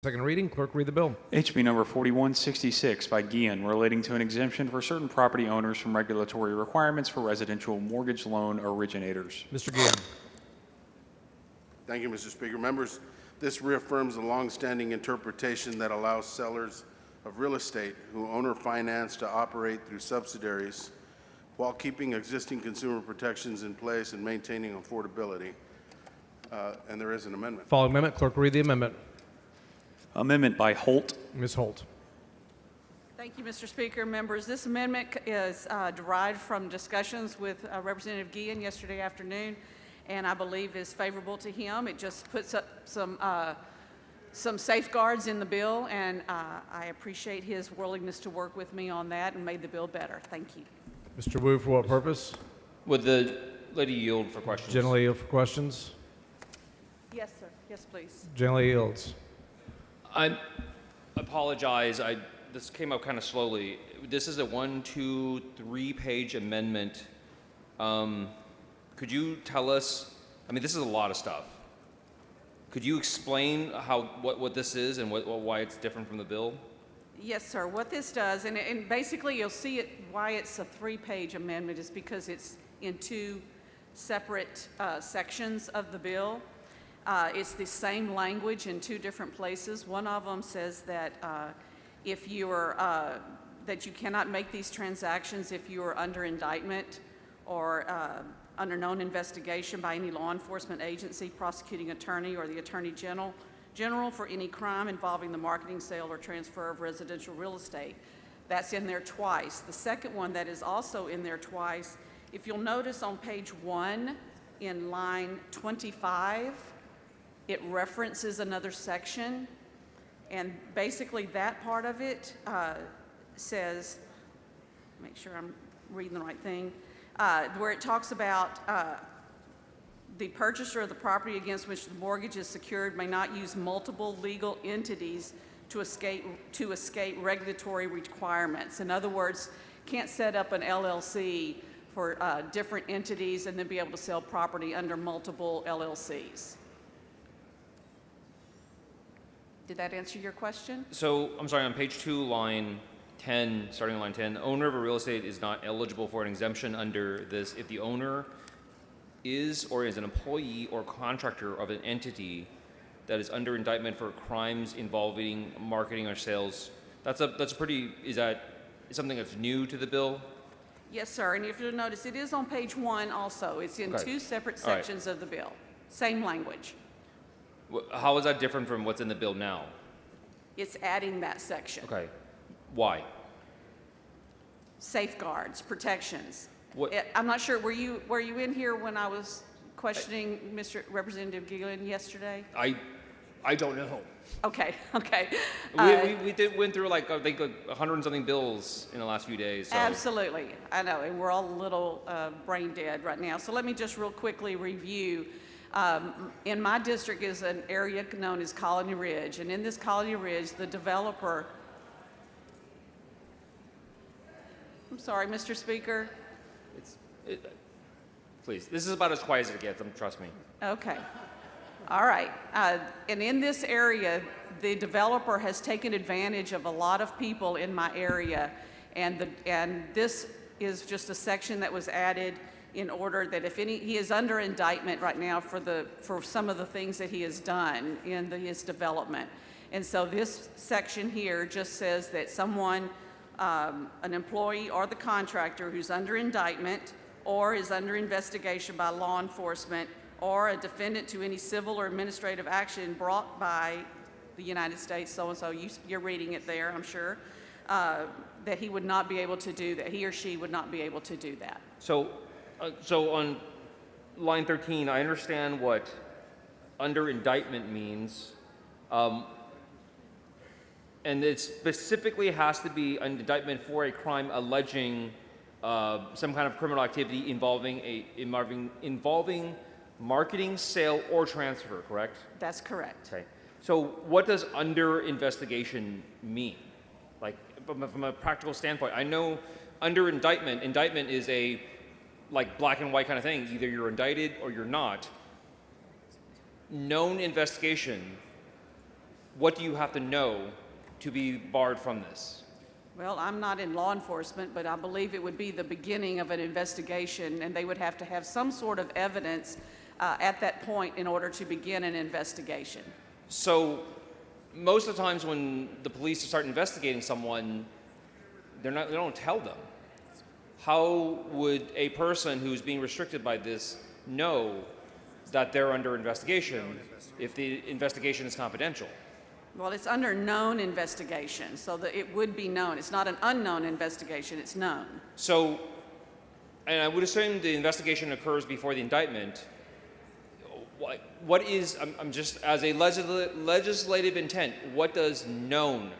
Second reading, clerk read the bill. HB number 4166 by Guillen, relating to an exemption for certain property owners from regulatory requirements for residential mortgage loan originators. Mr. Guillen. Thank you, Mr. Speaker. Members, this reaffirms a longstanding interpretation that allows sellers of real estate who own or finance to operate through subsidiaries while keeping existing consumer protections in place and maintaining affordability. And there is an amendment. Following amendment, clerk read the amendment. Amendment by Holt. Ms. Holt. Thank you, Mr. Speaker. Members, this amendment is derived from discussions with Representative Guillen yesterday afternoon, and I believe is favorable to him. It just puts up some safeguards in the bill, and I appreciate his willingness to work with me on that and made the bill better. Thank you. Mr. Wu, for what purpose? Would the lady yield for questions? Generally yield for questions. Yes, sir. Yes, please. Generally yields. I apologize. This came up kind of slowly. This is a 1, 2, 3 page amendment. Could you tell us? I mean, this is a lot of stuff. Could you explain what this is and why it's different from the bill? Yes, sir. What this does, and basically you'll see it why it's a 3-page amendment is because it's in 2 separate sections of the bill. It's the same language in 2 different places. One of them says that if you are that you cannot make these transactions if you are under indictment or under known investigation by any law enforcement agency, prosecuting attorney, or the Attorney General for any crime involving the marketing, sale, or transfer of residential real estate. That's in there twice. The second one that is also in there twice, if you'll notice on page 1 in line 25, it references another section, and basically that part of it says, make sure I'm reading the right thing, where it talks about the purchaser of the property against which the mortgage is secured may not use multiple legal entities to escape regulatory requirements. In other words, can't set up an LLC for different entities and then be able to sell property under multiple LLCs. Did that answer your question? So, I'm sorry, on page 2, line 10, starting on line 10, the owner of a real estate is not eligible for an exemption under this if the owner is or is an employee or contractor of an entity that is under indictment for crimes involving marketing or sales. Is that something that's new to the bill? Yes, sir. And if you'll notice, it is on page 1 also. It's in Okay. 2 separate sections of the bill. Same language. How is that different from what's in the bill now? It's adding that section. Okay. Why? Safeguards, protections. What? I'm not sure, were you in here when I was questioning Mr. Representative Guillen yesterday? I don't know. Okay. We went through like, I think, 100 and something bills in the last few days. So. Absolutely. I know, and we're all a little brain dead right now. So let me just real quickly review. In my district is an area known as Colony Ridge, and in this Colony Ridge, the developer, I'm sorry, Mr. Speaker. Please, this is about as quiet as it gets, trust me. Okay. All right. And in this area, the developer has taken advantage of a lot of people in my area, and this is just a section that was added in order that if he is under indictment right now for some of the things that he has done in his development. And so this section here just says that someone, an employee or the contractor who's under indictment or is under investigation by law enforcement or a defendant to any civil or administrative action brought by the United States, so-and-so, you're reading it there, I'm sure, that he would not be able to do that. He or she would not be able to do that. So on line 13, I understand what under indictment means, and it specifically has to be an indictment for a crime alleging some kind of criminal activity involving marketing, sale, or transfer, correct? That's correct. Okay. So what does under investigation mean? Like, from a practical standpoint, I know under indictment is a like black and white kind of thing. Either you're indicted or you're not. Known investigation what do you have to know to be barred from this? Well, I'm not in law enforcement, but I believe it would be the beginning of an investigation, and they would have to have some sort of evidence at that point in order to begin an investigation. So most of the times when the police start investigating someone, they don't tell them. How would a person who's being restricted by this know that they're under investigation if the investigation is confidential? Well, it's under known investigation, so that it would be known. It's not an unknown investigation, it's known. So, and I would assume the investigation occurs before the indictment. What is, I'm just, as a legislative intent, what does known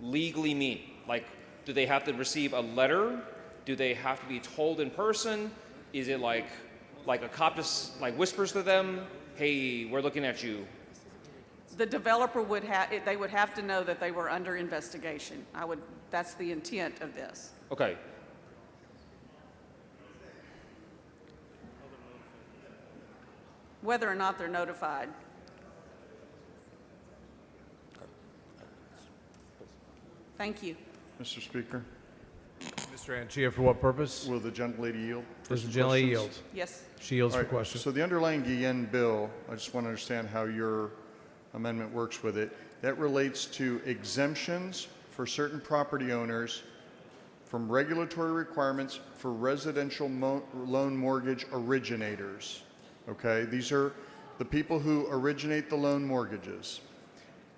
legally mean? Like, do they have to receive a letter? Do they have to be told in person? Is it like a cop just like whispers to them, hey, we're looking at you? The developer would have, they would have to know that they were under investigation. That's the intent of this. Okay. Whether or not they're notified. Thank you. Mr. Speaker, Mr. Anchia, for what purpose? will the gentlelady yield? for Does the some gentlelady questions? yield? Yes. She yields All for right, question. So the underlying Guillen bill, I just want to understand how your amendment works with it. That relates to exemptions for certain property owners from regulatory requirements for residential loan mortgage originators. Okay, these are the people who originate the loan mortgages.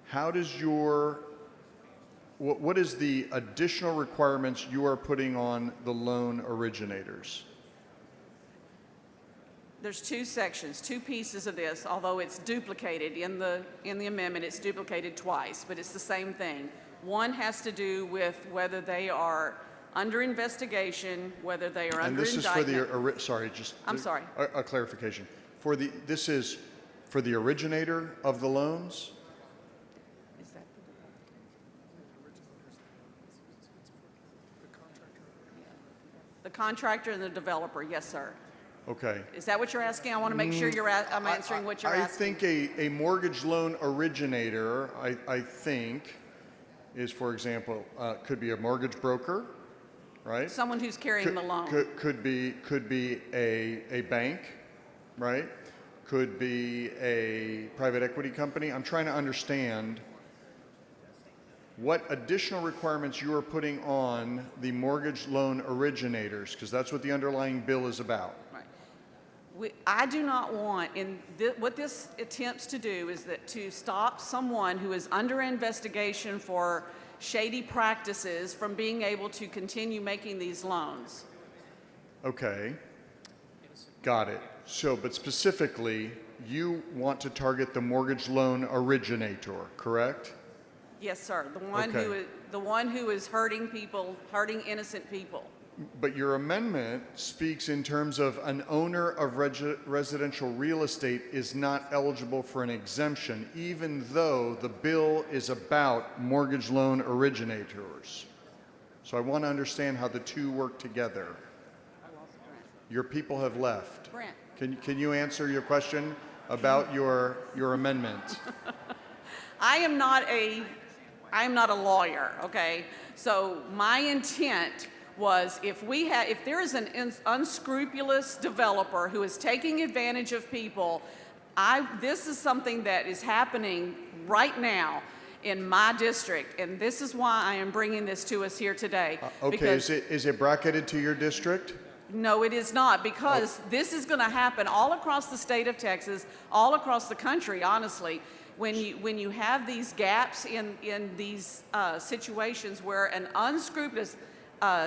How does your, what is the additional requirements you are putting on the loan originators? There's two sections, two pieces of this, although it's duplicated in the amendment, it's duplicated twice, but it's the same thing. One has to do with whether they are under investigation, whether they are And under this indictment. is for the, sorry, just. I'm sorry. A clarification. This is for the originator of the loans? Is that the contractor and the developer, yes, sir. Okay. Is that what you're asking? I want to make sure I'm answering what you're I asking. think a mortgage loan originator, I think, is, for example, could be a mortgage broker, right? Someone who's carrying the loan. Could be a bank, right? Could be a private equity company. I'm trying to understand what additional requirements you are putting on the mortgage loan originators, because that's what the underlying bill is about. I do not want, what this attempts to do is that to stop someone who is under investigation for shady practices from being able to continue making these loans. Okay, got it. So, but specifically, you want to target the mortgage loan originator, correct? Yes, sir. Okay. The one who is hurting people, hurting innocent people. But your amendment speaks in terms of an owner of residential real estate is not eligible for an exemption, even though the bill is about mortgage loan originators. So I want to understand how the two work together. Your people have left. Brent. Can you answer your question about your amendment? I am not a lawyer, okay? So my intent was if there is an unscrupulous developer who is taking advantage of people, this is something that is happening right now in my district, and this is why I am bringing this to us here today. Okay, because- is it bracketed to your district? No, it is not, because this is going to happen all across the state of Texas, all across the country, honestly. When you have these gaps in these situations where an unscrupulous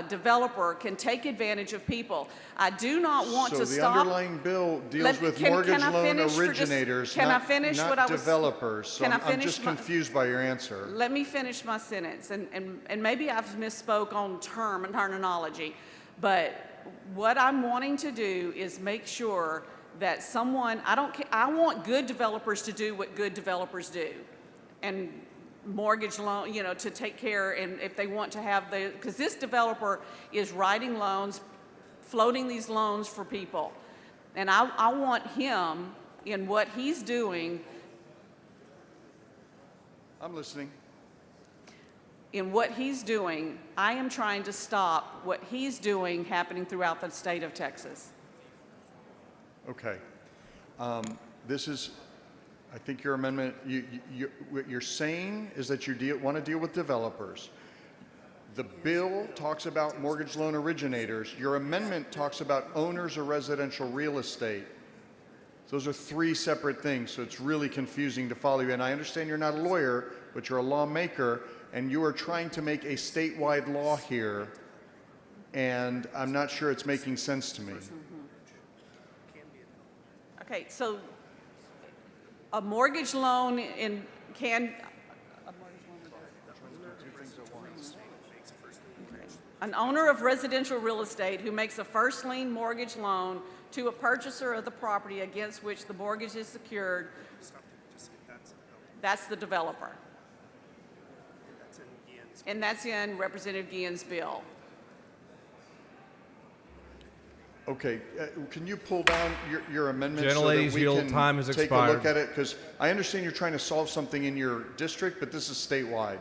developer can take advantage of people. I do not want to So the stop. underlying bill deals with mortgage loan originators, not developers. So I'm just confused by your answer. Let me finish my sentence, and maybe I've misspoke on terminology, but what I'm wanting to do is make sure that someone, I want good developers to do what good developers do, and mortgage loan, to take care, and if they want to have because this developer is writing loans, floating these loans for people, and I want him in what he's doing I'm listening. In what he's doing, I am trying to stop what he's doing happening throughout the state of Texas. Okay. This is, I think your amendment, what you're saying is that you want to deal with developers. The bill talks about mortgage loan originators. Your amendment talks about owners of residential real estate. Those are three separate things, so it's really confusing to follow you. And I understand you're not a lawyer, but you're a lawmaker, and you are trying to make a statewide law here, and I'm not sure it's making sense to me. Okay, so a mortgage loan in can. An owner of residential real estate who makes a first lien mortgage loan to a purchaser of the property against which the mortgage is secured, that's the developer. And that's in Representative Guillen's bill. Okay, can you pull down your amendment so that Gentlelady's we yield can time has take a look expired. at it? Because I understand you're trying to solve something in your district, but this is statewide.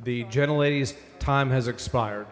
The gentlelady's time has expired.